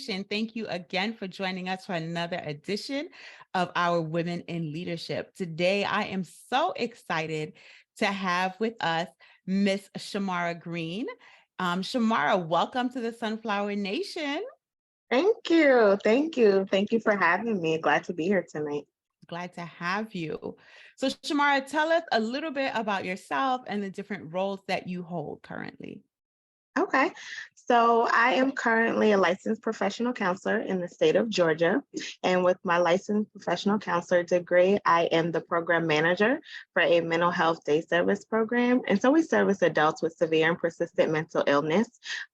Nation. Thank you again for joining us for another edition of our Women in Leadership. Today, I am so excited to have with us Miss Shamara Green. Shamara, welcome to the Sunflower Nation. Thank you. Thank you. Thank you for having me. Glad to be here tonight. Glad to have you. So, Shamara, tell us a little bit about yourself and the different roles that you hold currently. Okay. So I am currently a licensed professional counselor in the state of Georgia. And with my licensed professional counselor degree, I am the program manager for a mental health day service program. And so we service adults with severe and persistent mental illness,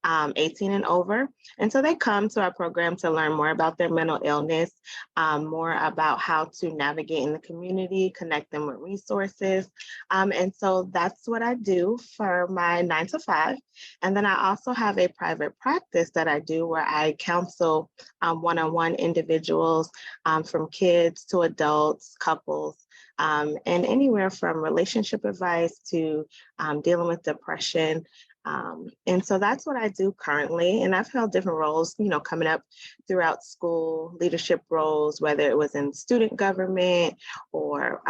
18 and over. And so they come to our program to learn more about their mental illness, more about how to navigate in the community, connect them with resources. And so that's what I do for my 9 to 5. And then I also have a private practice that I do where I counsel one-on-one individuals from kids to adults, couples, and anywhere from relationship advice to dealing with depression. And so that's what I do currently. And I've held different roles, coming up throughout school, leadership roles, whether it was in student government or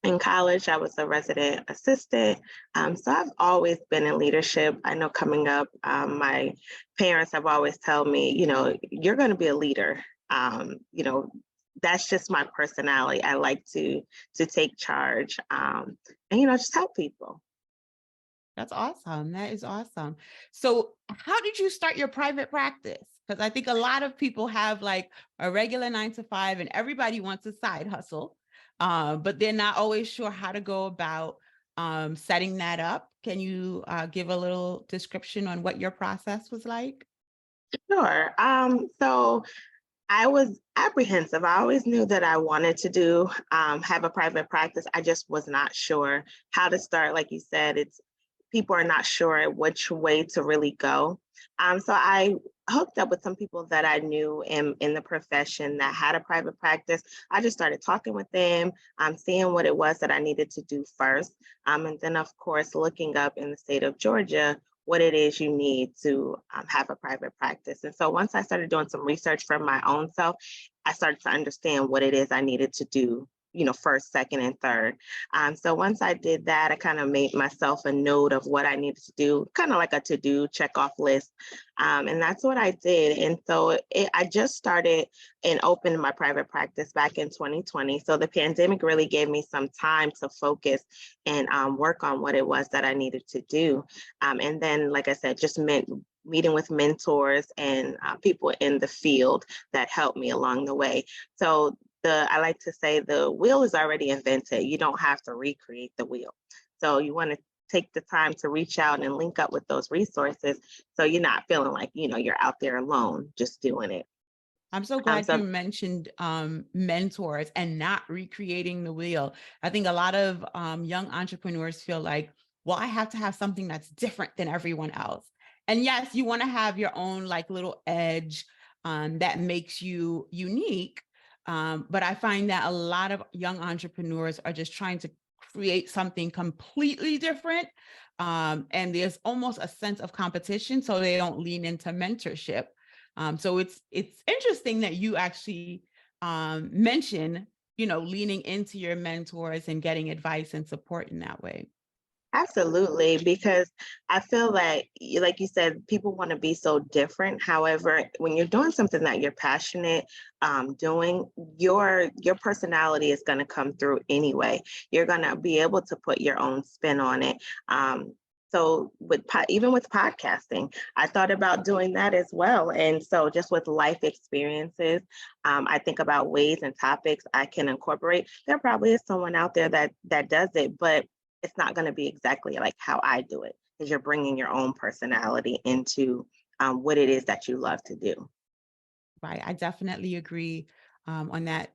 in college, I was a resident assistant. So I've always been in leadership. I know coming up, my parents have always told me, you're going to be a leader. That's just my personality. I like to take charge and, just help people. That's awesome. That is awesome. So, how did you start your private practice? Because I think a lot of people have like a regular 9 to 5 and everybody wants a side hustle, but they're not always sure how to go about setting that up. Can you give a little description on what your process was like? Sure. So I was apprehensive. I always knew that I wanted to have a private practice. I just was not sure how to start. Like you said, it's people are not sure which way to really go. So I hooked up with some people that I knew in the profession that had a private practice. I just started talking with them, seeing what it was that I needed to do first. And then, of course, looking up in the state of Georgia what it is you need to have a private practice. And so once I started doing some research for my own self, I started to understand what it is I needed to do, first, second, and third. So once I did that, I kind of made myself a note of what I needed to do, kind of like a to-do check-off list. And that's what I did. And so I just started and opened my private practice back in 2020. So the pandemic really gave me some time to focus and work on what it was that I needed to do. And then, like I said, just meeting with mentors and people in the field that helped me along the way. So I like to say the wheel is already invented. You don't have to recreate the wheel. So you want to take the time to reach out and link up with those resources so you're not feeling like, you're out there alone just doing it. I'm so glad So you mentioned mentors and not recreating the wheel. I think a lot of young entrepreneurs feel like, well, I have to have something that's different than everyone else. And yes, you want to have your own like little edge that makes you unique. But I find that a lot of young entrepreneurs are just trying to create something completely different. And there's almost a sense of competition, so they don't lean into mentorship. So it's interesting that you actually mention, leaning into your mentors and getting advice and support in that way. absolutely, because I feel like you said, people want to be so different. However, when you're doing something that you're passionate doing, your personality is going to come through anyway. You're going to be able to put your own spin on it. So even with podcasting, I thought about doing that as well. And so just with life experiences, I think about ways and topics I can incorporate. There probably is someone out there that does it, but it's not going to be exactly like how I do it, because you're bringing your own personality into what it is that you love to do. Right. I definitely agree on that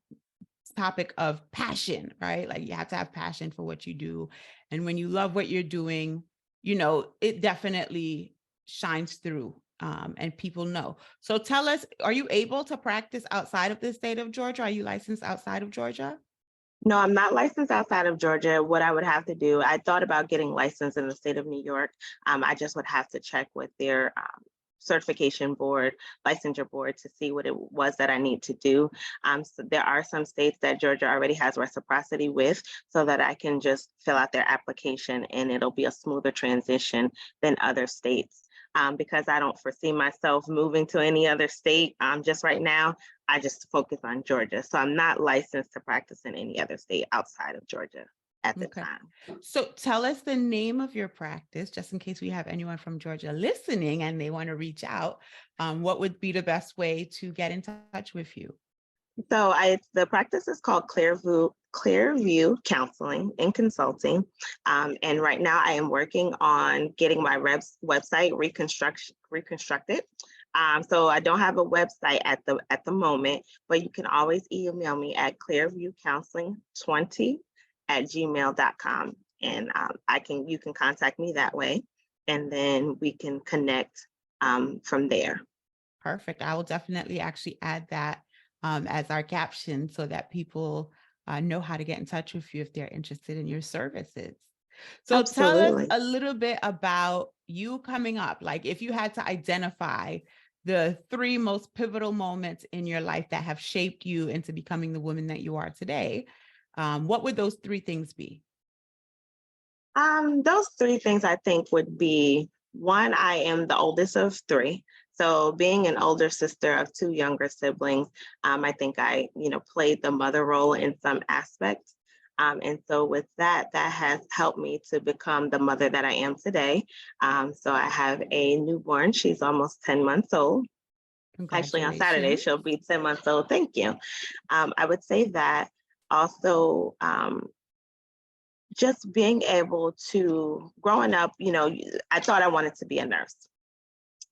topic of passion, right? Like you have to have passion for what you do. And when you love what you're doing, it definitely shines through and people know. So tell us, are you able to practice outside of the state of Georgia? Are you licensed outside of Georgia? No, I'm not licensed outside of Georgia. What I would have to do, I thought about getting licensed in the state of New York. I just would have to check with their certification board, licensure board to see what it was that I need to do. So there are some states that Georgia already has reciprocity with, so that I can just fill out their application and it'll be a smoother transition than other states. Because I don't foresee myself moving to any other state just right now. I just focus on Georgia. So I'm not licensed to practice in any other state outside of Georgia at the Okay. time. So tell us the name of your practice, just in case we have anyone from Georgia listening and they want to reach out. What would be the best way to get in touch with you? So the practice is called Clearview Counseling and Consulting. And right now I am working on getting my website reconstructed. So I don't have a website at the moment, but you can always email me at clearviewcounseling20@gmail.com. And you can contact me that way, and then we can connect from there. Perfect. I will definitely actually add that as our caption so that people know how to get in touch with you if they're interested in your services. So tell us Absolutely. a little bit about you coming up. Like if you had to identify the three most pivotal moments in your life that have shaped you into becoming the woman that you are today, what would those three things be? Those three things I think would be: one, I am the oldest of three. So being an older sister of two younger siblings, I think I, played the mother role in some aspects. And so with that, that has helped me to become the mother that I am today. So I have a newborn. She's almost 10 months old. Actually, on Saturday, Congratulations. she'll be 10 months old. Thank you. I would say that also, just being able to, growing up, I thought I wanted to be a nurse.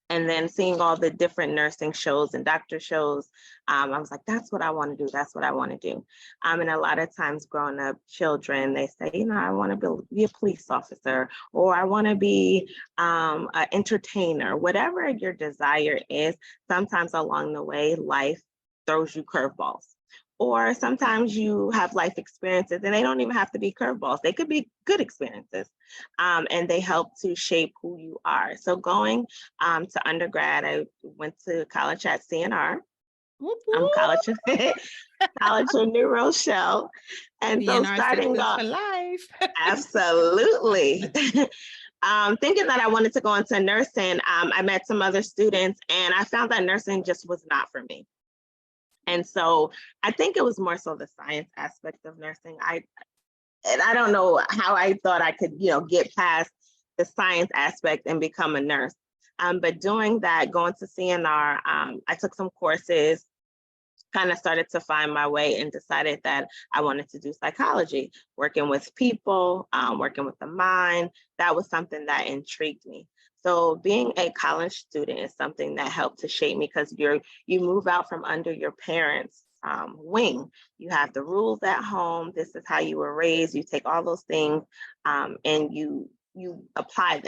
And then seeing all the different nursing shows and doctor shows, I was like, that's what I want to do. That's what I want to do. And a lot of times growing up, children, they say, I want to be a police officer, or I want to be an entertainer. Whatever your desire is, sometimes along the way, life throws you curveballs. Or sometimes you have life experiences and they don't even have to be curveballs. They could be good experiences, and they help to shape who you are. So going to undergrad, I went to college at CNR, Whoop, college, whoop. college in New Rochelle. And so DNR starting sisters off, for life. absolutely. Thinking that I wanted to go into nursing, I met some other students and I found that nursing just was not for me. And so I think it was more so the science aspect of nursing. I don't know how I thought I could, get past the science aspect and become a nurse. But doing that, going to CNR, I took some courses, kind of started to find my way, and decided that I wanted to do psychology, working with people, working with the mind. That was something that intrigued me. So being a college student is something that helped to shape me, because you move out from under your parents' wing. You have the rules at home. This is how you were raised. You take all those things and you apply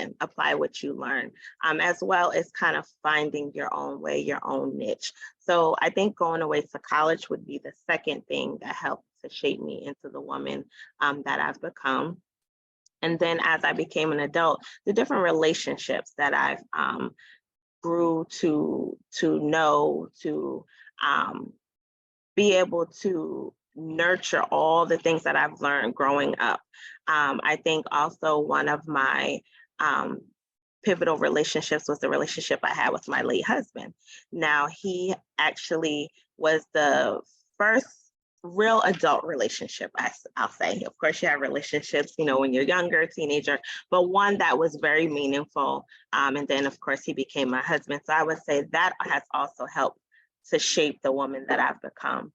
what you learn, as well as kind of finding your own way, your own niche. So I think going away to college would be the second thing that helped to shape me into the woman that I've become. And then as I became an adult, the different relationships that I've grew to know, to be able to nurture all the things that I've learned growing up. I think also one of my pivotal relationships was the relationship I had with my late husband. Now, he actually was the first real adult relationship, I'll say. Of course, you have relationships, when you're younger, teenager, but one that was very meaningful. And then, of course, he became my husband. So I would say that has also helped to shape the woman that I've become.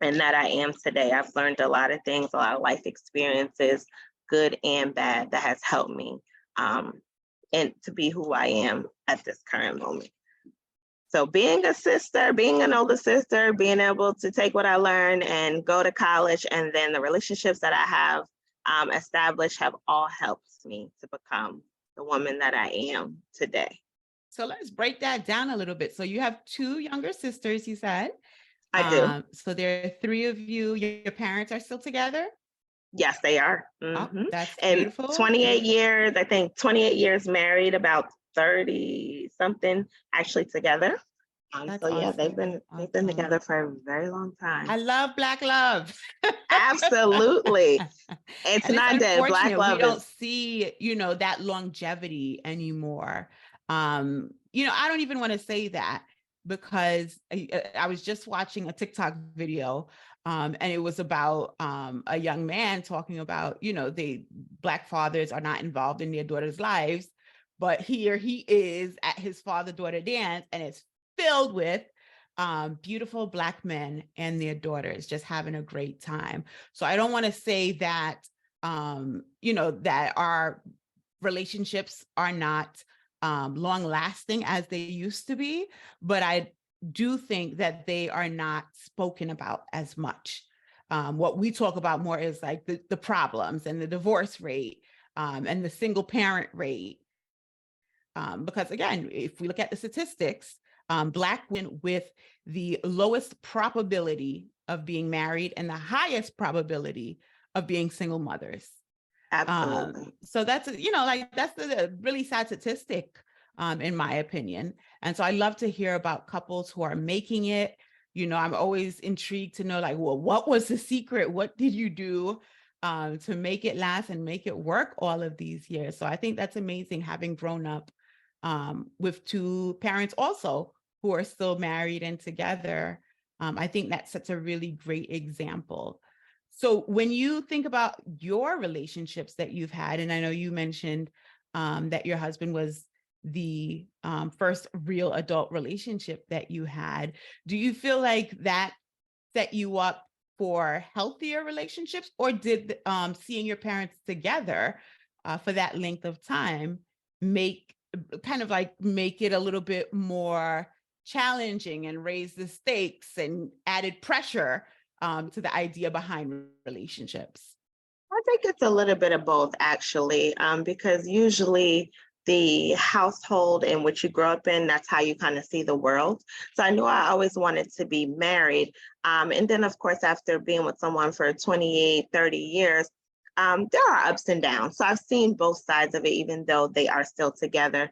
And that I am today. I've learned a lot of things, a lot of life experiences, good and bad, that has helped me and to be who I am at this current moment. So being a sister, being an older sister, being able to take what I learned and go to college, and then the relationships that I have established have all helped me to become the woman that I am today. So let's break that down a little bit. So you have two younger sisters, you said. I do. So there are three of you. Your parents are still together? Yes, they are. Oh, Hmm. that's And beautiful. 28 years, I think 28 years married, about 36 something actually together. That's So yeah, awesome. they've been Awesome. together for a very long time. I love Black love. Absolutely. It's And it's not dead. Black unfortunate we love don't is see, that longevity anymore. I don't even want to say that because I was just watching a TikTok video, and it was about a young man talking about, the Black fathers are not involved in their daughters' lives, but here he is at his father-daughter dance, and it's filled with beautiful Black men and their daughters just having a great time. So I don't want to say that that our relationships are not long lasting as they used to be, but I do think that they are not spoken about as much. What we talk about more is like the problems and the divorce rate, and the single parent rate. Because again, if we look at the statistics, Black women with the lowest probability of being married and the highest probability of being single mothers. absolutely. So that's, like that's the really sad statistic, in my opinion. And so I love to hear about couples who are making it. I'm always intrigued to know, like, well, what was the secret? What did you do to make it last and make it work all of these years? So I think that's amazing, having grown up with two parents also who are still married and together. I think that sets a really great example. So when you think about your relationships that you've had, and I know you mentioned that your husband was the first real adult relationship that you had, do you feel like that set you up for healthier relationships, or did seeing your parents together for that length of time make make it a little bit more challenging and raise the stakes and added pressure to the idea behind relationships? I think it's a little bit of both, actually, because usually the household in which you grow up in, that's how you kind of see the world. So I knew I always wanted to be married. And then, of course, after being with someone for 28, 30 years, there are ups and downs. So I've seen both sides of it, even though they are still together.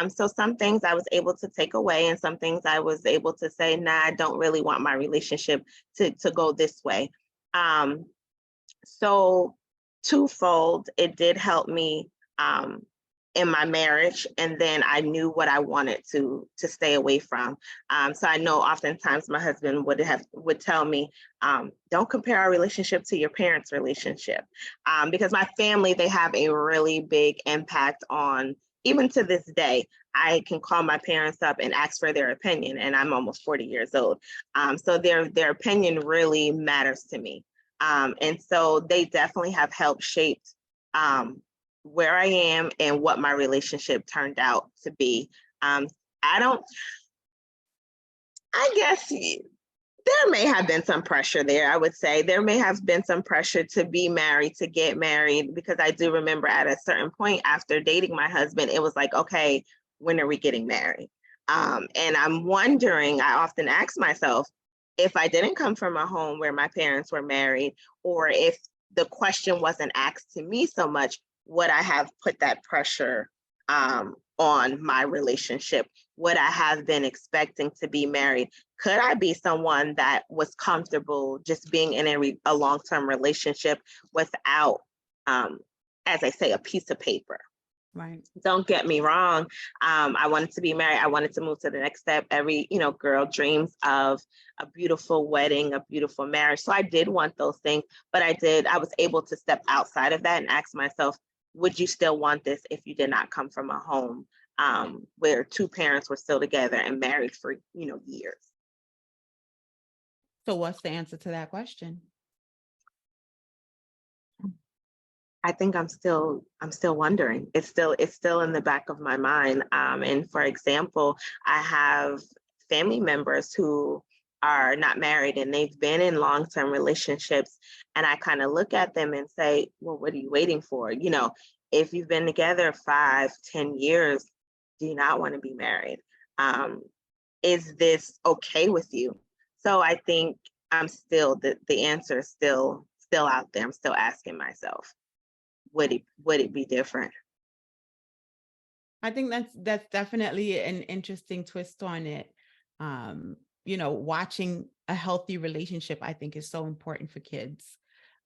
So some things I was able to take away, and some things I was able to say, nah, I don't really want my relationship to go this way. Um, so twofold, it did help me in my marriage, and then I knew what I wanted to stay away from. So I know oftentimes my husband would tell me, don't compare our relationship to your parents' relationship, because my family, they have a really big impact on, even to this day. I can call my parents up and ask for their opinion, and I'm almost 40 years old. So their opinion really matters to me. And so they definitely have helped shape where I am and what my relationship turned out to be. I don't, I guess there may have been some pressure there. I would say there may have been some pressure to be married, to get married, because I do remember at a certain point after dating my husband, it was like, okay, when are we getting married? And I'm wondering, I often ask myself, if I didn't come from a home where my parents were married, or if the question wasn't asked to me so much, would I have put that pressure on my relationship? Would I have been expecting to be married? Could I be someone that was comfortable just being in a long-term relationship without, as I say, a piece of paper? Right. Don't get me wrong. I wanted to be married. I wanted to move to the next step. Every, girl dreams of a beautiful wedding, a beautiful marriage. So I did want those things, but I was able to step outside of that and ask myself, would you still want this if you did not come from a home where two parents were still together and married for, years? So what's the answer to that question? I think I'm still wondering. It's still in the back of my mind. And for example, I have family members who are not married and they've been in long-term relationships. And I kind of look at them and say, well, what are you waiting for? If you've been together 5, 10 years, do you not want to be married? Is this okay with you? So I think I'm still, the answer is still out there. I'm still asking myself. Would it be different? I think that's definitely an interesting twist on it. Watching a healthy relationship, I think, is so important for kids.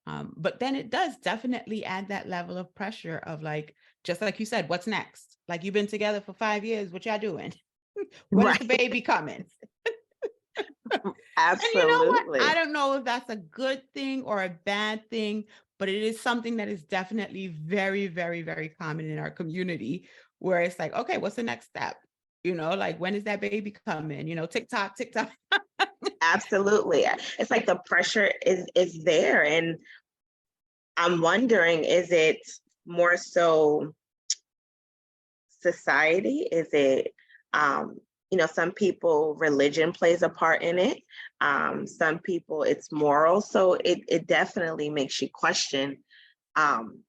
But then it does definitely add that level of pressure of like, just like you said, what's next? Like you've been together for 5 years, what y'all doing? When is the Right. baby coming? And you know what? I Absolutely. don't know if that's a good thing or a bad thing, but it is something that is definitely very, very, very common in our community where it's like, okay, what's the next step? Like when is that baby coming? TikTok, TikTok. Absolutely. It's like the pressure is there. And I'm wondering, is it more so society? Is it, um, some people, religion plays a part in it. Some people, it's moral. So it definitely makes you question, um,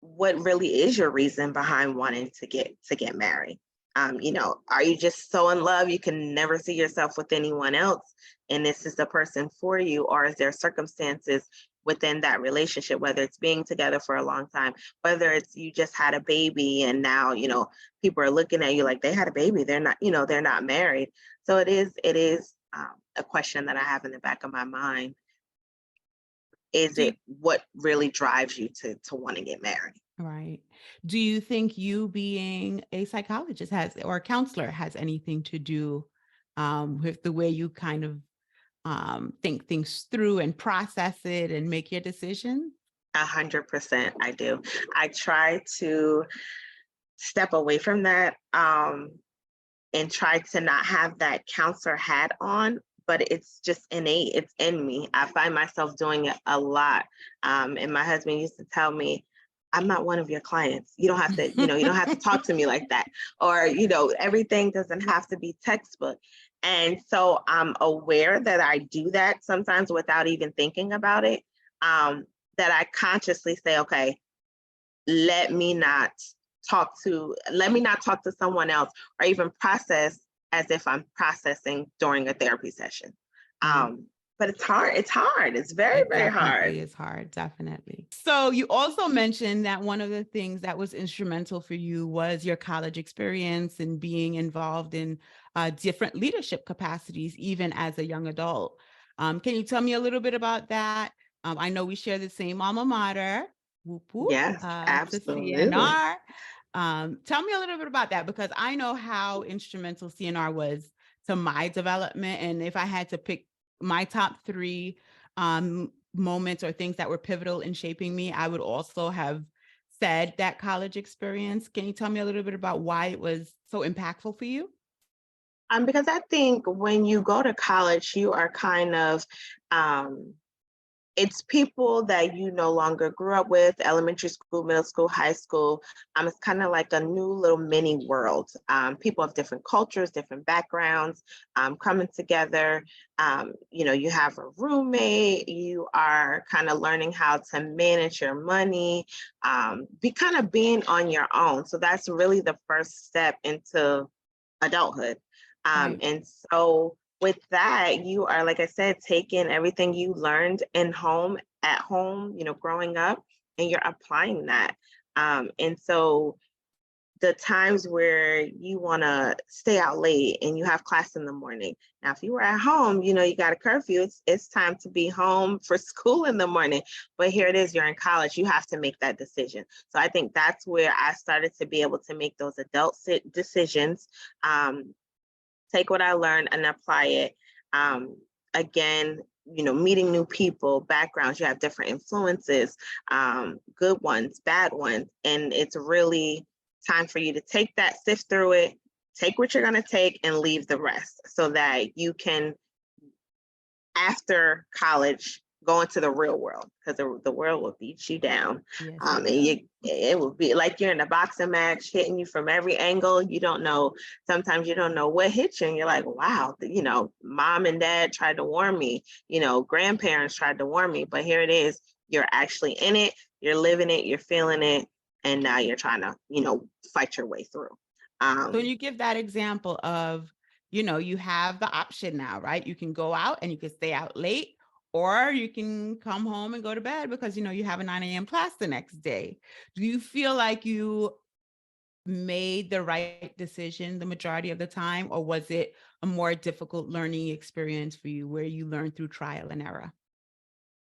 what really is your reason behind wanting to get married. Are you just so in love you can never see yourself with anyone else, and this is the person for you, or is there circumstances within that relationship, whether it's being together for a long time, whether it's you just had a baby and now people are looking at you like they had a baby, they're not married. So it is a question that I have in the back of my mind. Is Do you it what really drives you to want to get married? Right. Do you think you being a psychologist has or a counselor has anything to do with the way you kind of think things through and process it and make your decisions? 100% I do. I try to step away from that, and try to not have that counselor hat on, but it's just innate. It's in me. I find myself doing it a lot. And my husband used to tell me, I'm not one of your clients. You don't have to talk to me like that. Or, everything doesn't have to be textbook. And so I'm aware that I do that sometimes without even thinking about it. Um, that I consciously say, okay, let me not let me not talk to someone else or even process as if I'm processing during a therapy session. Right. um but it's hard, it's very, It very hard. definitely is hard, definitely. So you also mentioned that one of the things that was instrumental for you was your college experience and being involved in different leadership capacities, even as a young adult. Can you tell me a little bit about that? I know we share the same alma mater, whoop whoop, Yes, to absolutely. CNR. Tell me a little bit about that because I know how instrumental CNR was to my development. And if I had to pick my top three moments or things that were pivotal in shaping me, I would also have said that college experience. Can you tell me a little bit about why it was so impactful for you? Because I think when you go to college, you are kind of, um it's people that you no longer grew up with, elementary school, middle school, high school. It's kind of like a new little mini world. People of different cultures, different backgrounds, coming together. You have a roommate, you are kind of learning how to manage your money, be kind of being on your own. So that's really the first step into adulthood. Right. And so with that, you are, like I said, taking everything you learned at home, growing up, and you're applying that. And so the times where you want to stay out late and you have class in the morning. Now, if you were at home, you got a curfew, it's time to be home for school in the morning. But here it is, you're in college, you have to make that decision. So I think that's where I started to be able to make those decisions. Um, Take what I learned and apply it. Um, Again, meeting new people, backgrounds, you have different influences, good ones, bad ones. And it's really time for you to take that, sift through it, take what you're going to take and leave the rest so that you can, after college, go into the real world because the world will beat you down. Yes, it And will. it will be like you're in a boxing match, hitting you from every angle. You don't know. Sometimes you don't know what hit you, and you're like, "Wow, mom and dad tried to warn me. Grandparents tried to warn me, but here it is. You're actually in it. You're living it. You're feeling it, and now you're trying to, fight your way through." So when Um, you give that example of, you have the option now, right? You can go out and you can stay out late, or you can come home and go to bed because you have a 9 a.m. class the next day. Do you feel like you made the right decision the majority of the time, or was it a more difficult learning experience for you where you learned through trial and error?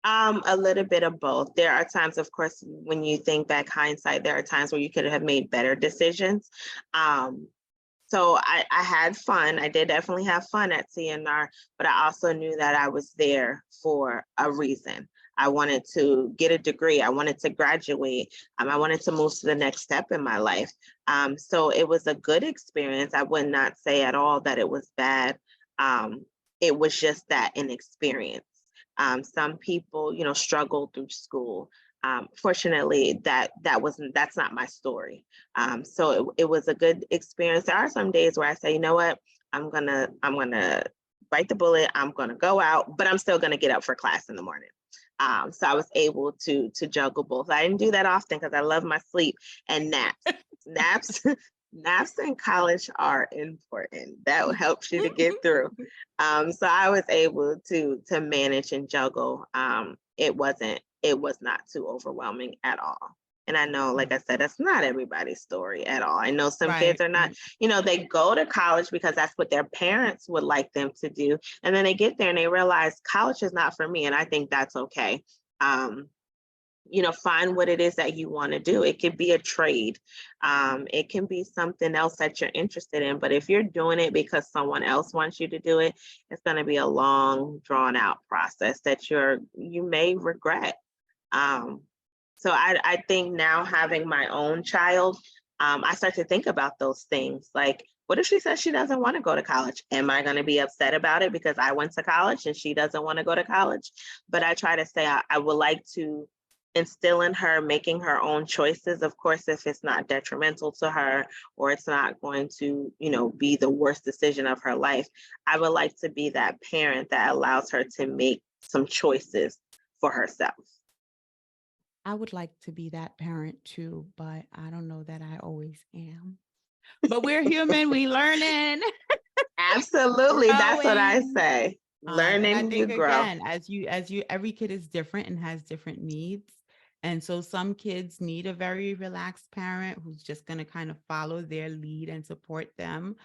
A little bit of both. There are times, of course, when you think back hindsight, there are times where you could have made better decisions. Um, so I had fun. I did definitely have fun at CNR, but I also knew that I was there for a reason. I wanted to get a degree. I wanted to graduate. I wanted to move to the next step in my life. So it was a good experience. I would not say at all that it was bad. Um, it was just that an experience. Some people, struggle through school. Fortunately, that's not my story. So it was a good experience. There are some days where I say, you know what, I'm gonna bite the bullet. I'm gonna go out, but I'm still gonna get up for class in the morning. So I was able to juggle both. I didn't do that often because I love my sleep and naps. Naps, naps in college are important. That helps you to get through. So I was able to manage and juggle. It was not too overwhelming at all. And I know, like I said, that's not everybody's story at all. I know some Right, kids are not, right. they go to college because that's what their parents would like them to do. And then they get there and they realize college is not for me. And I think that's okay. Um, find what it is that you want to do. It could be a trade. It can be something else that you're interested in. But if you're doing it because someone else wants you to do it, it's going to be a long, drawn out process that you may regret. Um, so I think now having my own child, I start to think about those things. Like, what if she says she doesn't want to go to college? Am I going to be upset about it because I went to college and she doesn't want to go to college? But I try to say I would like to instill in her making her own choices. Of course, if it's not detrimental to her or it's not going to, be the worst decision of her life, I would like to be that parent that allows her to make some choices for herself. I would like to be that parent too, but I don't know that I always am. But we're human, we learning, Absolutely. That's what I growing. say. And I Learning, you think grow. again, every kid is different and has different needs. And so some kids need a very relaxed parent who's just going to kind of follow their lead and support them.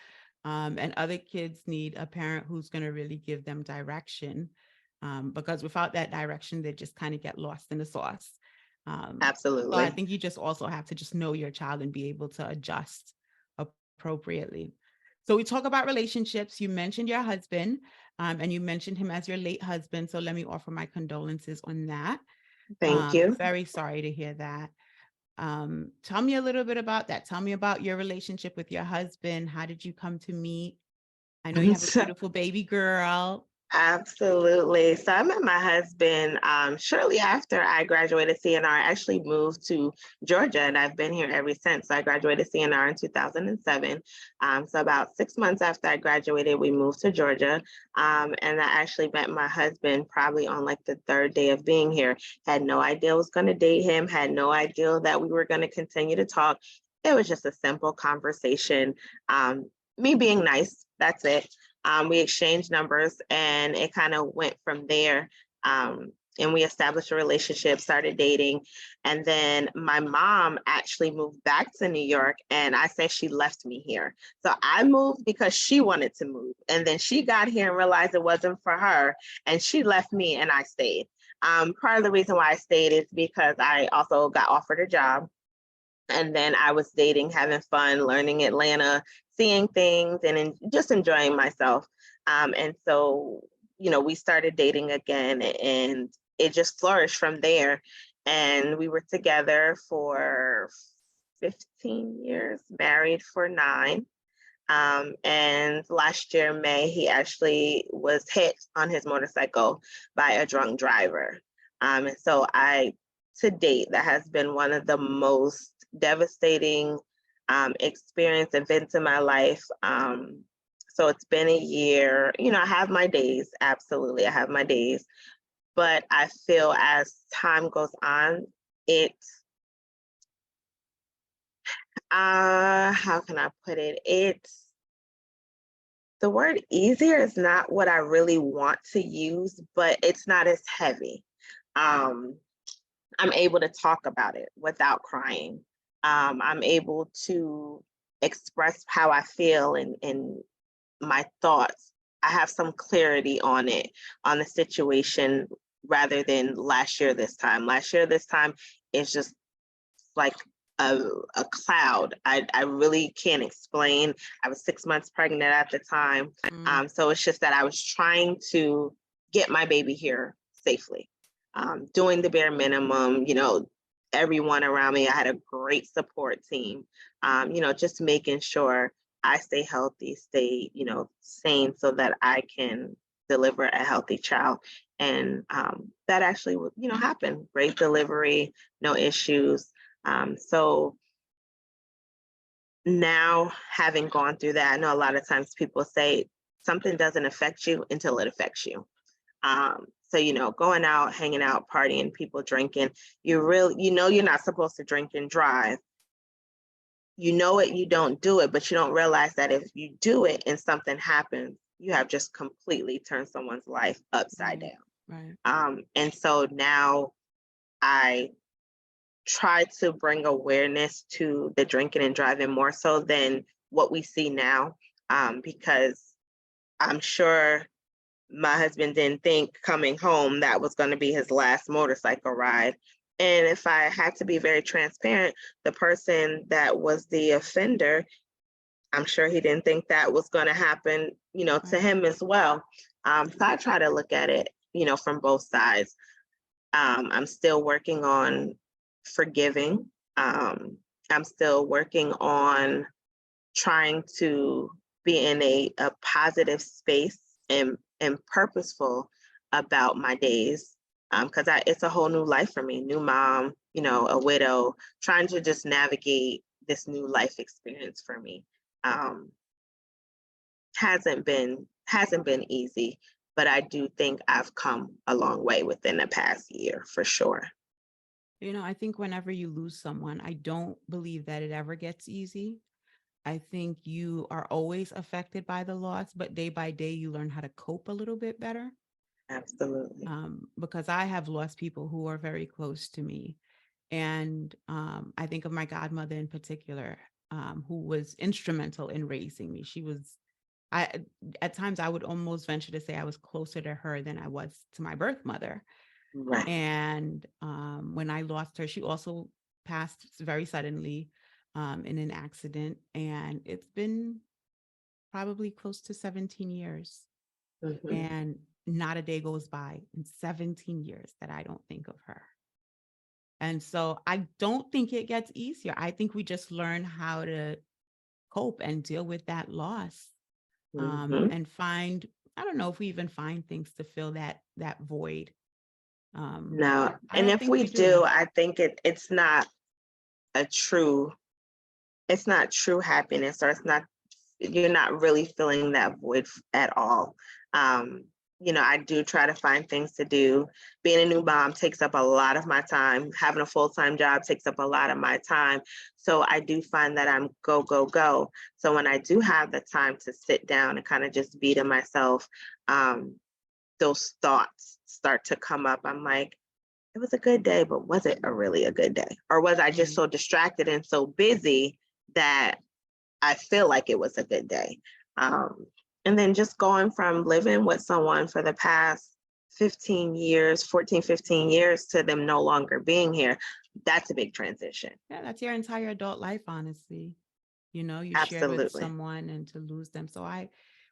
And other kids need a parent who's going to really give them direction. Because without that direction, they just kind of get lost in the sauce. So I Absolutely. think you just also have to just know your child and be able to adjust appropriately. So we talk about relationships. You mentioned your husband, and you mentioned him as your late husband. So let me offer my condolences on that. Thank you. Very sorry to hear that. Tell me a little bit about that. Tell me about your relationship with your husband. How did you come to meet? I know you have a So, beautiful baby girl. absolutely. So I met my husband shortly after I graduated CNR. I actually moved to Georgia and I've been here ever since. I graduated CNR in 2007. So about 6 months after I graduated, we moved to Georgia. And I actually met my husband probably on like the third day of being here. Had no idea I was going to date him, had no idea that we were going to continue to talk. It was just a simple conversation. Me being nice, that's it. We exchanged numbers and it kind of went from there. And we established a relationship, started dating. And then my mom actually moved back to New York. And I say she left me here. So I moved because she wanted to move. And then she got here and realized it wasn't for her. And she left me and I stayed. Part of the reason why I stayed is because I also got offered a job. And then I was dating, having fun, learning Atlanta, seeing things, and just enjoying myself. And so, we started dating again, and it just flourished from there. And we were together for 15 years, married for 9. And last year, May, he actually was hit on his motorcycle by a drunk driver. And so to date, that has been one of the most devastating experience events in my life. So it's been a year. I have my days. Absolutely, I have my days. But I feel as time goes on, it how can I put it? The word easier is not what I really want to use, but it's not as heavy. Um, I'm able to talk about it without crying. I'm able to express how I feel and my thoughts, I have some clarity on it, on the situation, rather than last year this time. Last year this time is just like a, a cloud. I really can't explain. I was 6 months pregnant at the time. Mm, So it's just that I was trying to get my baby here safely, doing the bare minimum, everyone around me. I had a great support team, just making sure I stay healthy, stay, sane so that I can deliver a healthy child. And that actually, happened. Great delivery, no issues. So now, having gone through that, I know a lot of times people say something doesn't affect you until it affects you. So, going out, hanging out, partying, people drinking, you're not supposed to drink and drive. You know it, you don't do it, but you don't realize that if you do it and something happens, you have just completely turned someone's life upside right, down. right. And so now I try to bring awareness to the drinking and driving more so than what we see now, because I'm sure my husband didn't think coming home that was going to be his last motorcycle ride. And if I had to be very transparent, the person that was the offender, I'm sure he didn't think that was going to happen, to Right. him as well. So I try to look at it, from both sides. I'm still working on forgiving. Um, I'm still working on trying to be in a positive space and purposeful about my days. Because it's a whole new life for me, new mom, a widow, trying to just navigate this new life experience for me. Um, hasn't been easy, but I do think I've come a long way within the past year for sure. I think whenever you lose someone, I don't believe that it ever gets easy. I think you are always affected by the loss, but day by day, you learn how to cope a little bit better. Absolutely. Because I have lost people who are very close to me. And I think of my godmother in particular, who was instrumental in raising me. I, at times, I would almost venture to say I was closer to her than I was to my birth mother. Right. And when I lost her, she also passed very suddenly in an accident. And it's been probably close to 17 years. Mhm. And not a day goes by in 17 years that I don't think of her. And so I don't think it gets easier. I think we just learn how to cope and deal with that loss, Mhm. and find, I don't know if we even find things to fill that void. No, I and don't if think we we do. do, I think a true, it's not true happiness, or you're not really feeling that void at all. Um, I do try to find things to do. Being a new mom takes up a lot of my time. Having a full-time job takes up a lot of my time. So I do find that I'm go, go, go. So when I do have the time to sit down and kind of just be to myself, um, those thoughts start to come up. I'm like, it was a good day, but was it really a good day? Or was I just Right. so distracted and so busy that I feel like it was a good day? Um, and then just going from living with someone for the past 15 years, 14, 15 years to them no longer being here, that's a big transition. Yeah, that's your entire adult life, honestly. You shared with Absolutely. someone and to lose them. So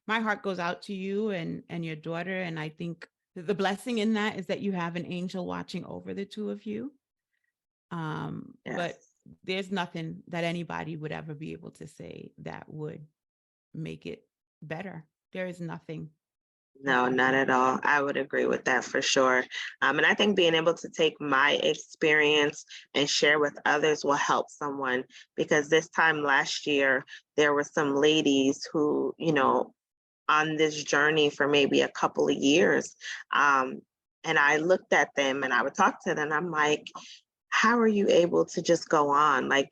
my heart goes out to you and your daughter. And I think the blessing in that is that you have an angel watching over the two of you. But Yes. there's nothing that anybody would ever be able to say that would make it better. There is nothing. There's No, not nothing. at all. I would agree with that for sure. And I think being able to take my experience and share with others will help someone, because this time last year, there were some ladies who, on this journey for maybe a couple of years. Um, and I looked at them and I would talk to them. I'm like, how are you able to just go on? Like,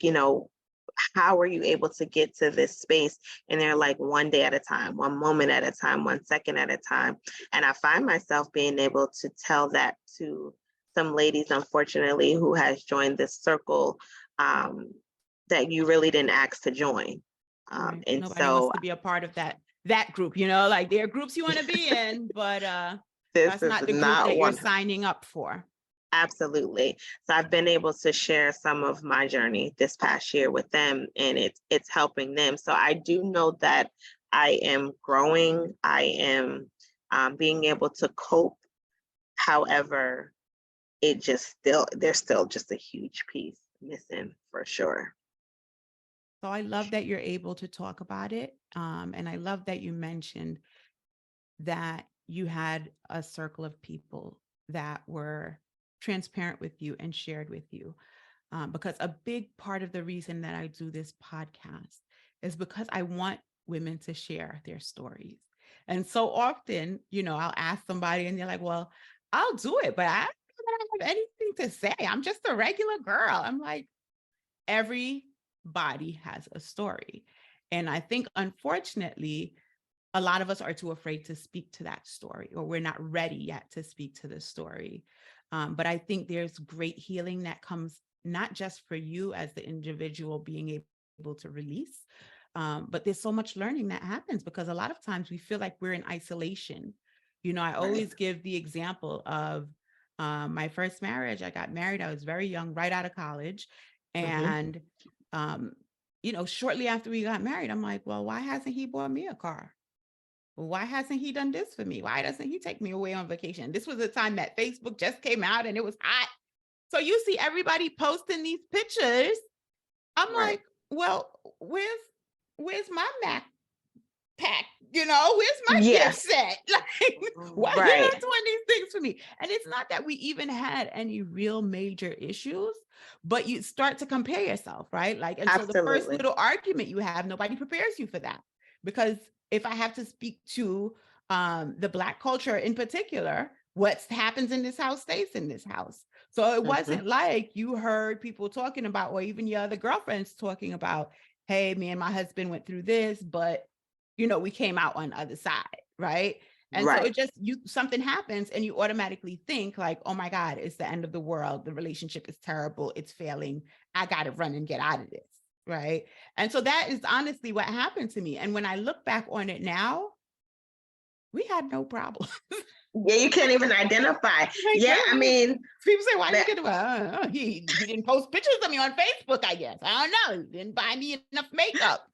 how are you able to get to this space? And they're like, one day at a time, one moment at a time, 1 second at a time. And I find myself being able to tell that to some ladies, unfortunately, who has joined this circle, um, that you really didn't ask to join. Right. And Nobody wants so to be a part of that group, you know, like there are groups you want to be in, but this that's is not the group not that you're one. signing up for. Absolutely. So I've been able to share some of my journey this past year with them, and it's helping them. So I do know that I am growing. I am being able to cope. However, it just still there's still just a huge piece missing for sure. So I love that you're able to talk about it. And I love that you mentioned that you had a circle of people that were transparent with you and shared with you. Because a big part of the reason that I do this podcast is because I want women to share their stories. And so often, you know, I'll ask somebody and they're like, well, I'll do it, but I don't have anything to say. I'm just a regular girl. I'm like, everybody has a story. And I think, unfortunately, a lot of us are too afraid to speak to that story, or we're not ready yet to speak to the story. But I think there's great healing that comes not just for you as the individual being able to release, but there's so much learning that happens because a lot of times we feel like we're in isolation. You know, I Right. always give the example of my first marriage. I got married, I was very young, right out of college. Hmm. And, um, you know, shortly after we got married, I'm like, well, why hasn't he bought me a car? Why hasn't he done this for me? Why doesn't he take me away on vacation? This was the time that Facebook just came out and it was hot. So you see everybody posting these pictures. I'm Right. like, well, where's my Mac pack? You know, where's my gift Yes. set? Like, why you're Right. not doing these things for me? And it's not that we even had any real major issues, but you start to compare yourself, right? Like, and so the first Absolutely. little argument you have, nobody prepares you for that. Because if I have to speak to the Black culture in particular, what happens in this house stays in this house. So it Hmm. wasn't like you heard people talking about, or even your other girlfriends talking about, hey, me and my husband went through this, but you know, we came out on the other side, right? And so Right. it just something happens and you automatically think like, oh my God, it's the end of the world. The relationship is terrible. It's failing. I got to run and get out of this. Right. And so that is honestly what happened to me. And when I look back on it now, we had no problem. Yeah, you can't even identify. Like, Yeah, I mean, people say, why did you that, get away? He didn't post pictures of me on Facebook, I guess. I don't know. He didn't buy me enough makeup.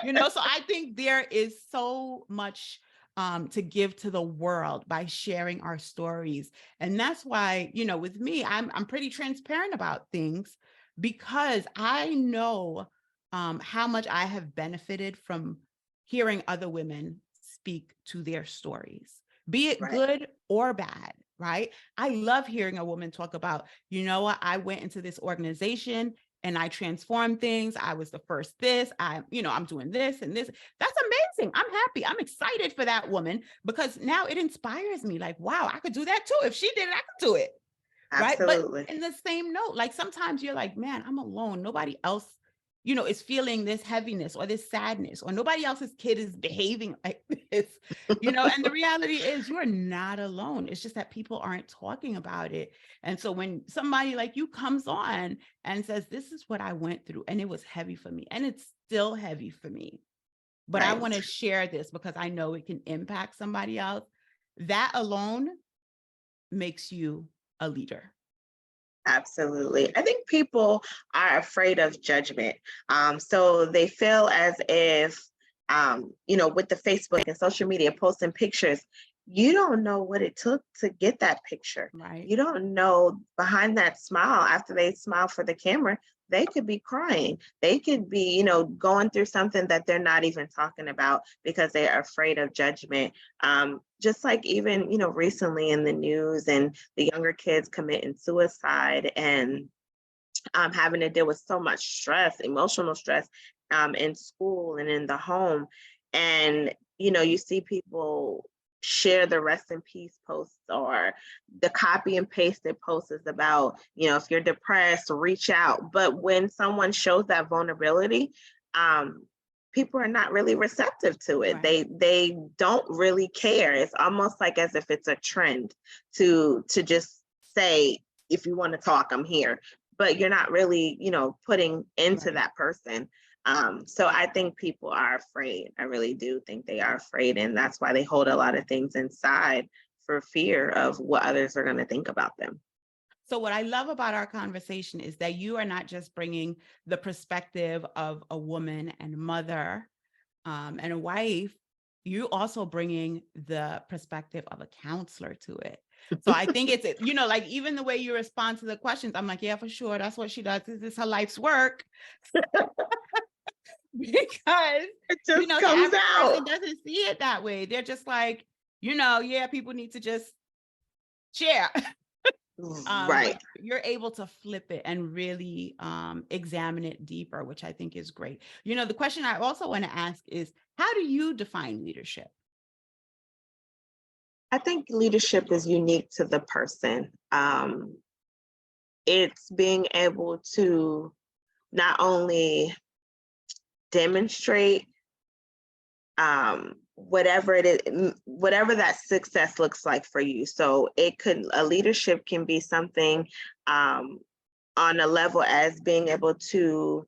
You know, so I think there is so much to give to the world by sharing our stories. And that's why, you know, with me, I'm pretty transparent about things because I know how much I have benefited from hearing other women speak to their stories, be it right. good or bad. Right. I love hearing a woman talk about, you know what, I went into this organization and I transformed things. I was the first this, I'm doing this and this. That's amazing. I'm happy. I'm excited for that woman because now it inspires me like, wow, I could do that too. If she did it, I could do it. Right. But Absolutely. in the same note, like sometimes you're like, man, I'm alone. Nobody else, is feeling this heaviness or this sadness, or nobody else's kid is behaving like this, and the reality is you're not alone. It's just that people aren't talking about it. And so when somebody like you comes on and says, this is what I went through, and it was heavy for me, and it's still heavy for me, but I Right. want to share this because I know it can impact somebody else. That alone makes you a leader. Absolutely. I think people are afraid of judgment. So they feel as if, with the Facebook and social media posting pictures, you don't know what it took to get that picture. Right. You don't know behind that smile, after they smile for the camera, they could be crying. They could be, going through something that they're not even talking about because they're afraid of judgment. Just like even, recently in the news and the younger kids committing suicide and having to deal with so much stress, emotional stress in school and in the home. And, you see people share the rest in peace posts or the copy and pasted posts about, if you're depressed, reach out. But when someone shows that vulnerability, people are not really receptive to it. Right. They don't really care. It's almost like as if it's a trend to just say, if you want to talk, I'm here, but you're not really, putting into Right. that person. So I think people are afraid. I really do think they are afraid. And that's why they hold a lot of things inside for fear of what others are going to think about them. So what I love about our conversation is that you are not just bringing the perspective of a woman and mother and a wife, you also bringing the perspective of a counselor to it. So I think it's, like even the way you respond to the questions, I'm like, yeah, for sure. That's what she does. This is her life's work. Because, It just the comes average person out. doesn't see it that way. They're just like, yeah, people need to just share. But Right. you're able to flip it and really examine it deeper, which I think is great. The question I also want to ask is, how do you define leadership? I think leadership is unique to the person. It's being able to not only demonstrate whatever it is, whatever that success looks like for you. So a leadership can be something on a level as being able to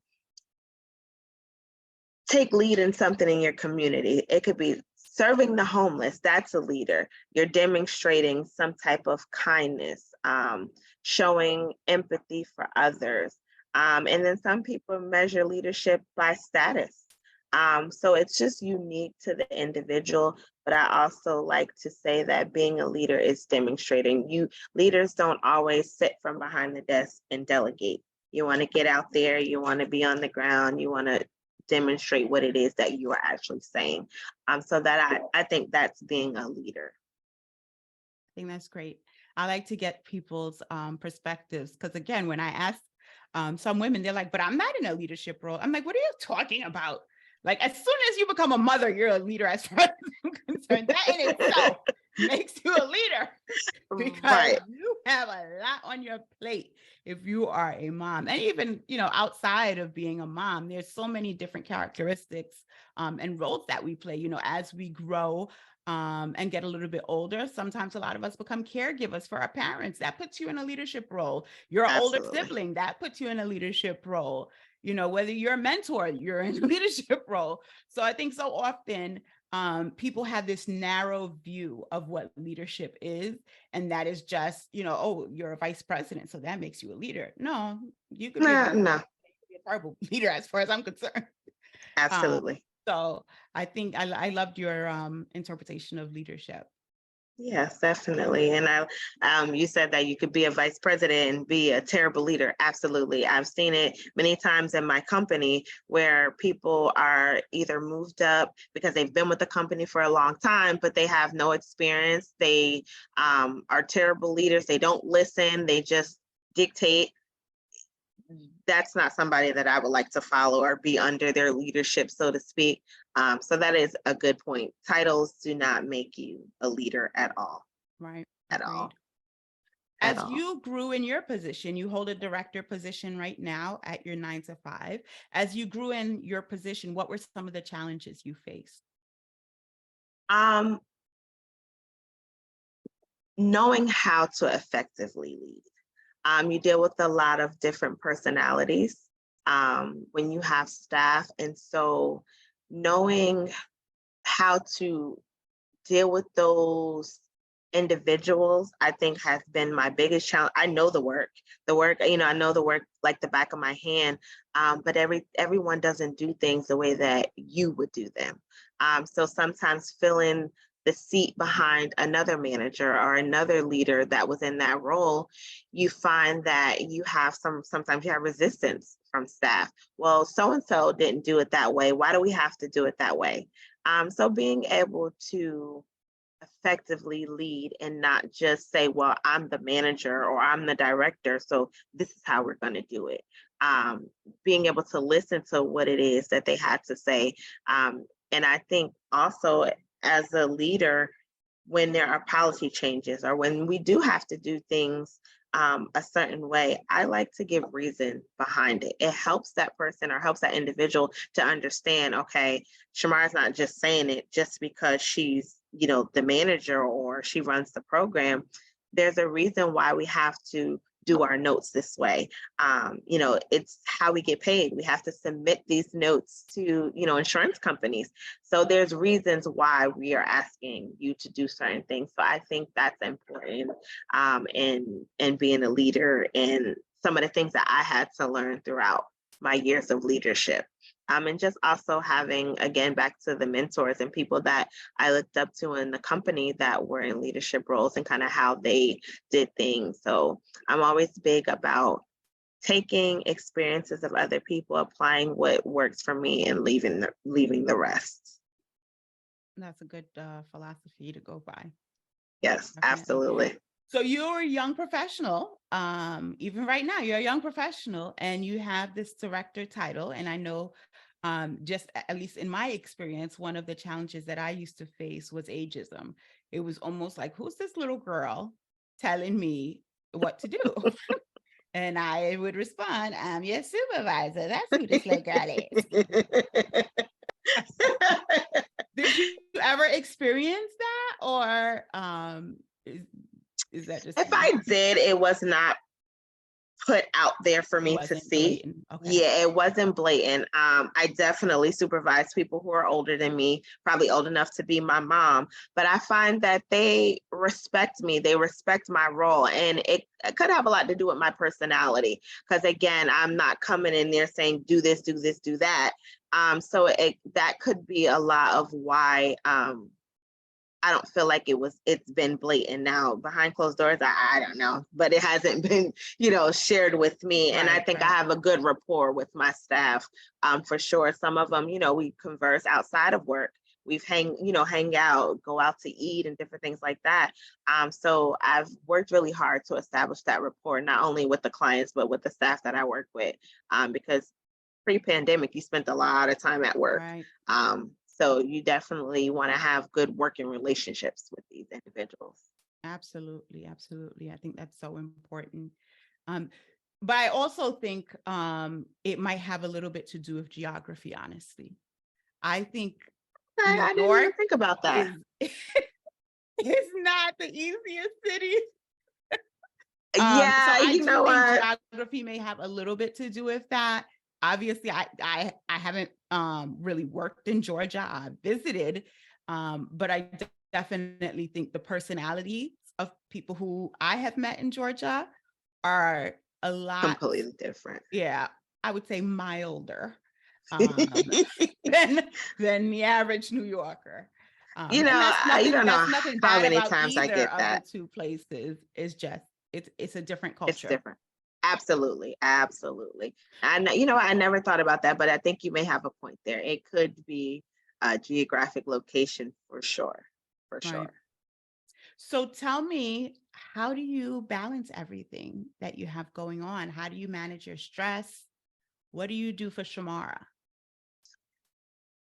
take lead in something in your community. It could be serving the homeless. That's a leader. You're demonstrating some type of kindness, showing empathy for others. And then some people measure leadership by status. So it's just unique to the individual. But I also like to say that being a leader is demonstrating. Leaders don't always sit from behind the desk and delegate. You want to get out there, you want to be on the ground, you want to demonstrate what it is that you are actually saying. So that I think that's being a leader. I think that's great. I like to get people's perspectives because, again, when I ask some women, they're like, but I'm not in a leadership role. I'm like, what are you talking about? Like, as soon as you become a mother, you're a leader as far as I'm concerned. That in itself makes you a leader because Right. you have a lot on your plate if you are a mom. And even, outside of being a mom, there's so many different characteristics and roles that we play, as we grow and get a little bit older. Sometimes a lot of us become caregivers for our parents. That puts you in a leadership role. You're an older Absolutely. sibling. That puts you in a leadership role. Whether you're a mentor, you're in a leadership role. So I think so often people have this narrow view of what leadership is. And that is just, oh, you're a vice president, so that makes you a leader. No, you could be a vice No, president, you could be a terrible leader as far as I'm concerned. Um, absolutely. so I think I loved your interpretation of leadership. Yes, definitely. And you said that you could be a vice president and be a terrible leader. Absolutely. I've seen it many times in my company where people are either moved up because they've been with the company for a long time, but they have no experience. They are terrible leaders. They don't listen. They just dictate. That's not somebody that I would like to follow or be under their leadership, so to speak. So that is a good point. Titles do not make you a leader at all, Right. at all, Agreed. at As all. you grew in your position, you hold a director position right now at your 9 to 5. As you grew in your position, what were some of the challenges you faced? Um, Knowing how to effectively lead. You deal with a lot of different personalities when you have staff, and so knowing how to deal with those individuals, I think has been my biggest challenge. I know the work, I know the work like the back of my hand, but everyone doesn't do things the way that you would do them. So sometimes filling the seat behind another manager or another leader that was in that role, you find that sometimes you have resistance from staff. Well, so and so didn't do it that way. Why do we have to do it that way? So being able to effectively lead and not just say, well, I'm the manager or I'm the director, so this is how we're going to do it. Being able to listen to what it is that they had to say. And I think also as a leader, when there are policy changes or when we do have to do things a certain way, I like to give reason behind it. It helps that person or helps that individual to understand, okay, Shamar's not just saying it just because she's, the manager or she runs the program. There's a reason why we have to do our notes this way. It's how we get paid. We have to submit these notes to, insurance companies. So there's reasons why we are asking you to do certain things. So I think that's important, in being a leader, and some of the things that I had to learn throughout my years of leadership. And just also having, again, back to the mentors and people that I looked up to in the company that were in leadership roles, and kind of how they did things. So I'm always big about taking experiences of other people, applying what works for me, and leaving the rest. That's a good philosophy to go by. Yes, Definitely. absolutely. So you're a young professional. Even right now, you're a young professional, and you have this director title. And I know, just at least in my experience, one of the challenges that I used to face was ageism. It was almost like, who's this little girl telling me what to do? And I would respond, I'm your supervisor. That's who this little girl is. Did you ever experience that? Or is that just If me? I did, it was not put out there for It me to wasn't see. blatant. Okay. Yeah, it wasn't blatant. I definitely supervise people who are older than me, probably old enough to be my mom, but I find that they respect me. They respect my role, and it could have a lot to do with my personality. Because again, I'm not coming in there saying, do this, do this, do that. So that could be a lot of why, I don't feel like it's been blatant. Now behind closed doors, I don't know, but it hasn't been, shared with me. And I think I have a good rapport with my staff, for sure. Some of them, we converse outside of work. We've hang out, go out to eat and different things like that. So I've worked really hard to establish that rapport, not only with the clients, but with the staff that I work with. Because pre-pandemic, you spent a lot of time at work. Right. So you definitely want to have good working relationships with these individuals. Absolutely. Absolutely. I think that's so important. But I also think it might have a little bit to do with geography, honestly. I think New I didn't even York think about that. is not the easiest city. So Yeah, I you do know think what? geography may have a little bit to do with that. Obviously, I haven't really worked in Georgia. I visited, but I definitely think the personalities of people who I have met in Georgia are a lot, Completely different. yeah, I would say milder than the average New Yorker. You And know, you don't know that's nothing how bad many about times I either get of the that. two places. It's just it's a different It's culture. different. Absolutely, absolutely. I know, I never thought about that, but I think you may have a point there. It could be a geographic location for sure. For Right. sure. So tell me, how do you balance everything that you have going on? How do you manage your stress? What do you do for Shamara?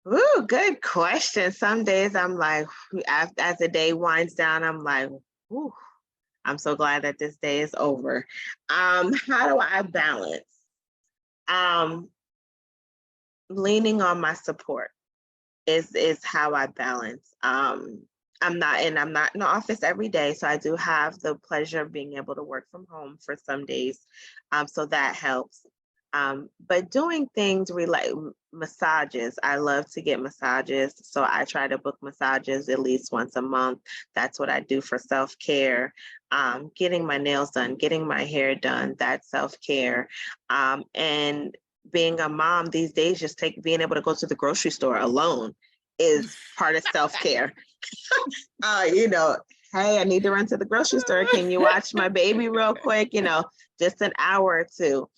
Ooh, good question. Some days I'm like, as the day winds down, I'm like, ooh, I'm so glad that this day is over. How do I balance? Um, Leaning on my support is how I balance. I'm not in the office every day, so I do have the pleasure of being able to work from home for some days. So that helps. But doing things massages, I love to get massages. So I try to book massages at least once a month. That's what I do for self-care. Getting my nails done, getting my hair done, that's self-care. And being a mom these days, being able to go to the grocery store alone is part of self-care. Hey, I need to run to the grocery store. Can you watch my baby real quick? Just an hour or two.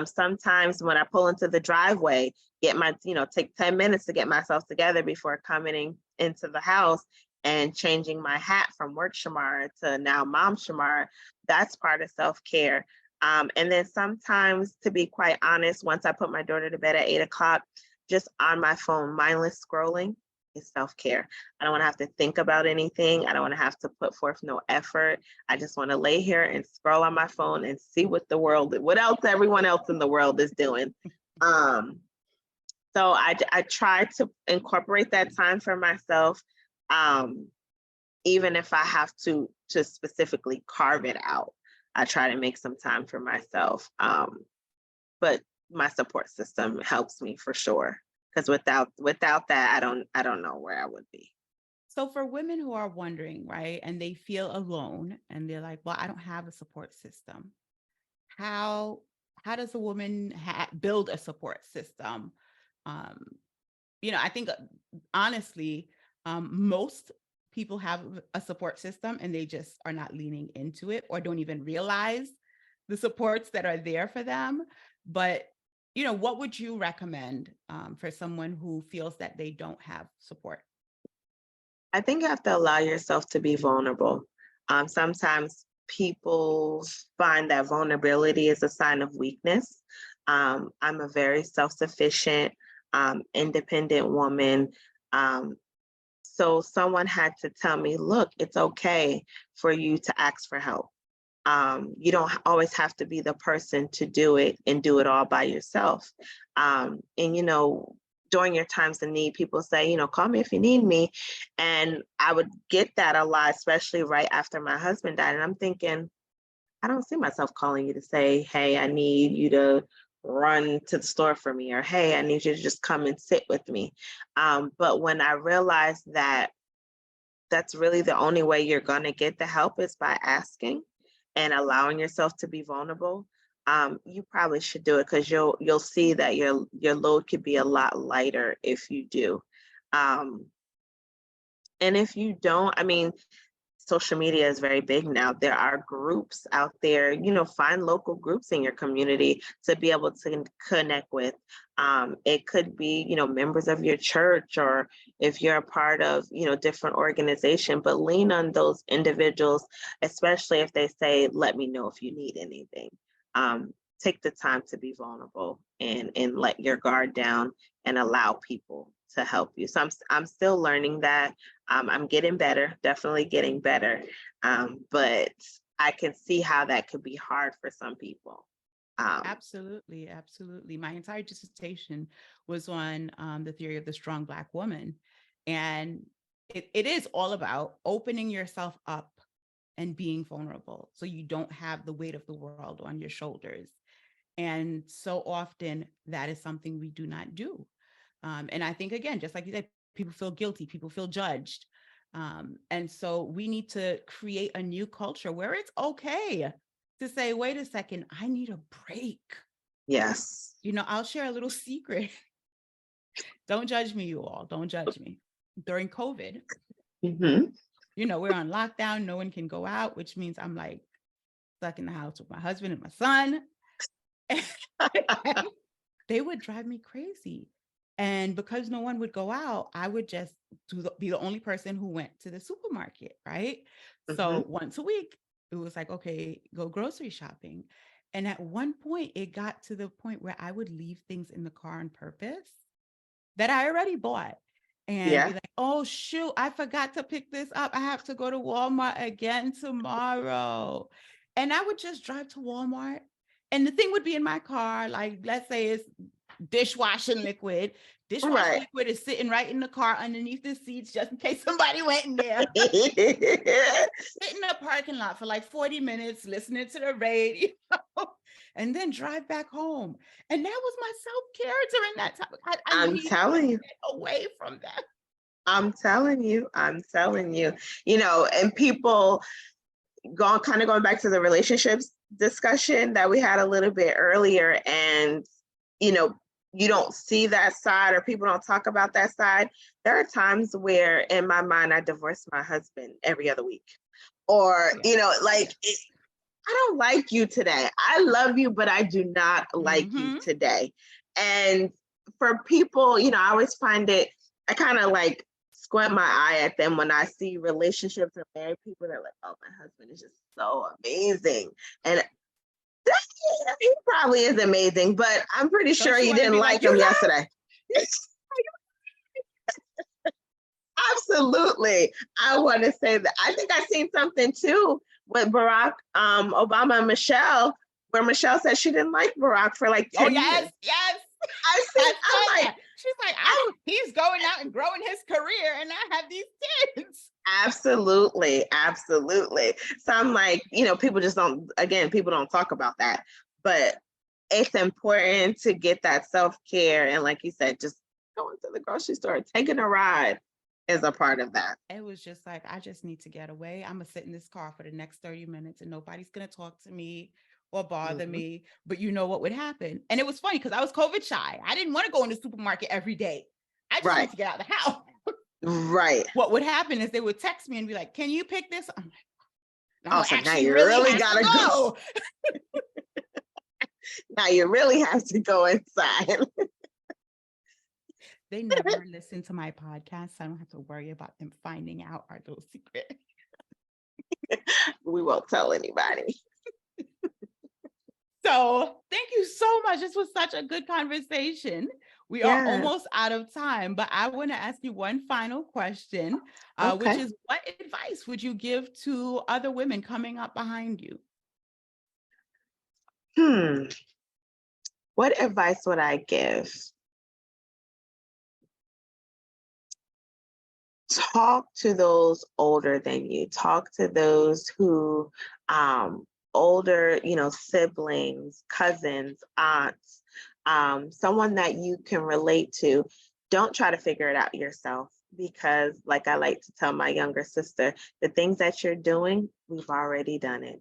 Sometimes when I pull into the driveway, take 10 minutes to get myself together before coming into the house and changing my hat from work Shamara to now mom Shamara. That's part of self-care. And then sometimes, to be quite honest, once I put my daughter to bed at 8 o'clock, just on my phone, mindless scrolling is self-care. I don't want to have to think about anything. I don't want to have to put forth no effort. I just want to lay here and scroll on my phone and see what else everyone else in the world is doing. So I try to incorporate that time for myself, even if I have to specifically carve it out. I try to make some time for myself. But my support system helps me for sure. Because without that, I don't know where I would be. So for women who are wondering, right, and they feel alone and they're like, well, I don't have a support system. How how does a woman build a support system? Um, I think honestly, most people have a support system and they just are not leaning into it or don't even realize the supports that are there for them. But what would you recommend for someone who feels that they don't have support? I think you have to allow yourself to be vulnerable. Sometimes people find that vulnerability is a sign of weakness. I'm a very self-sufficient, independent woman. Um, so someone had to tell me, look, it's okay for you to ask for help. You don't always have to be the person to do it and do it all by yourself. And during your times of need, people say, call me if you need me. And I would get that a lot, especially right after my husband died. And I'm thinking, I don't see myself calling you to say, hey, I need you to run to the store for me, or hey, I need you to just come and sit with me. But when I realized that that's really the only way you're going to get the help is by asking and allowing yourself to be vulnerable, you probably should do it, because you'll see that your load could be a lot lighter if you do. Um, and if you don't, I mean, social media is very big now. There are groups out there, find local groups in your community to be able to connect with. It could be, members of your church, or if you're a part of, different organization, but lean on those individuals, especially if they say, let me know if you need anything. Take the time to be vulnerable and let your guard down and allow people to help you. So I'm still learning that. I'm getting better, definitely getting better. But I can see how that could be hard for some people. Absolutely, absolutely. My entire dissertation was on the theory of the strong Black woman. And it is all about opening yourself up and being vulnerable so you don't have the weight of the world on your shoulders. And so often that is something we do not do. And I think, again, just like you said, people feel guilty, people feel judged. And so we need to create a new culture where it's okay to say, wait a second, I need a break. Yes. I'll share a little secret. Don't judge me, you all. Don't judge me. During COVID, Mm-hmm. we're on lockdown. No one can go out, which means I'm like stuck in the house with my husband and my son. They would drive me crazy. And because no one would go out, I would just be the only person who went to the supermarket, right? Mm-hmm. So once a week, it was like, okay, go grocery shopping. And at one point, it got to the point where I would leave things in the car on purpose that I already bought and be like, oh, shoot, I forgot to pick this up. I have to go to Walmart again tomorrow. And I would just drive to Walmart and the thing would be in my car. Like, let's say it's dishwashing liquid. Dishwashing liquid is sitting right in the car underneath the seats just in case somebody went in there. Sit in the parking lot for like 40 minutes, listening to the radio, and then drive back home. And that was my self-care during that time. I'm telling you, get away from that. I'm telling you, and people going back to the relationships discussion that we had a little bit earlier, and you don't see that side, or people don't talk about that side. There are times where in my mind I divorce my husband every other week, or I don't like you today. I love you, but I do not like you today. And for people, I always find it, I kind of like squint my eye at them when I see relationships and married people that are like, oh, my husband is just so amazing. And he probably is amazing, but I'm pretty sure you didn't like him yesterday. Absolutely. I want to say that I think I seen something too with Barack Obama and Michelle, where Michelle said she didn't like Barack for like 10 years. Yes. I'm like, She's like, he's going out and growing his career, and I have these kids. Absolutely. Absolutely. So I'm like, people don't talk about that, but it's important to get that self-care. And like you said, just going to the grocery store, taking a ride is a part of that. It was just like, I just need to get away. I'm going to sit in this car for the next 30 minutes and nobody's going to talk to me or bother me. But you know what would happen? And it was funny because I was COVID shy. I didn't want to go in the supermarket every day. I just wanted to get out of the house. Right. What would happen is they would text me and be like, can you pick this? I'm like, oh, so now you really gotta go. Now you really have to go inside. They never listen to my podcast, so I don't have to worry about them finding out our little secret. We won't tell anybody. So thank you so much. This was such a good conversation. We are almost out of time, but I want to ask you one final question, which is, what advice would you give to other women coming up behind you? What advice would I give? Talk to those older than you. Talk to those who, older, siblings, cousins, aunts, someone that you can relate to. Don't try to figure it out yourself, because like I like to tell my younger sister, the things that you're doing, we've already done it.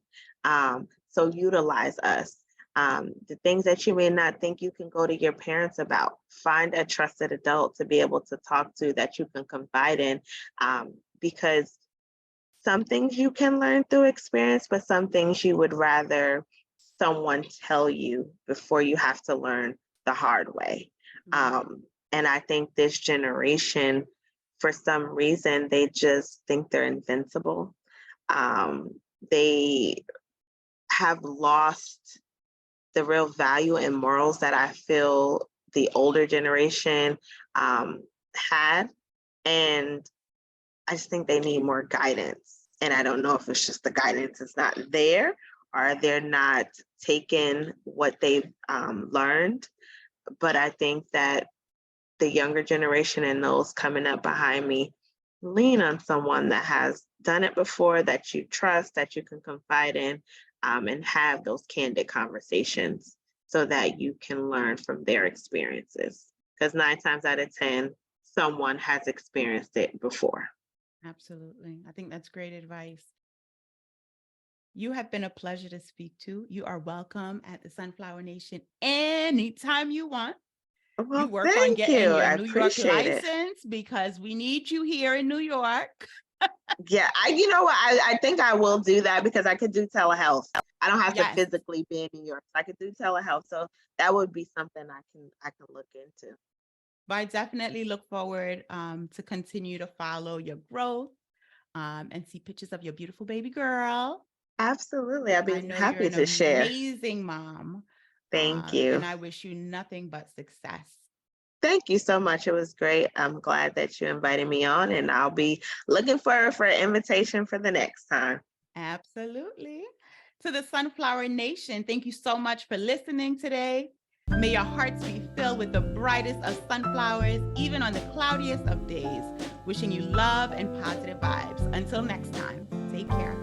So utilize us. The things that you may not think you can go to your parents about, find a trusted adult to be able to talk to that you can confide in, because some things you can learn through experience, but some things you would rather someone tell you before you have to learn the hard way. And I think this generation, for some reason, they just think they're invincible. They have lost the real value and morals that I feel the older generation had. And I just think they need more guidance. And I don't know if it's just the guidance is not there, or they're not taking what they've learned. But I think that the younger generation and those coming up behind me, lean on someone that has done it before, that you trust, that you can confide in, and have those candid conversations so that you can learn from their experiences. Because 9 times out of 10, someone has experienced it before. Absolutely. I think that's great advice. You have been a pleasure to speak to. You are welcome at the Sunflower Nation anytime you want. Well, you work on getting your New York license because we need you here in New York. Yeah, I think I will do that, because I could do telehealth. I don't have to physically be in New York. I could do telehealth. So that would be something I can look into. But I definitely look forward to continue to follow your growth and see pictures of your beautiful baby girl. Absolutely. I'd be happy to share. Amazing mom. Thank you. And I wish you nothing but success. Thank you so much. It was great. I'm glad that you invited me on, and I'll be looking for an invitation for the next time. Absolutely. To the Sunflower Nation, thank you so much for listening today. May your hearts be filled with the brightest of sunflowers, even on the cloudiest of days. Wishing you love and positive vibes. Until next time, take care.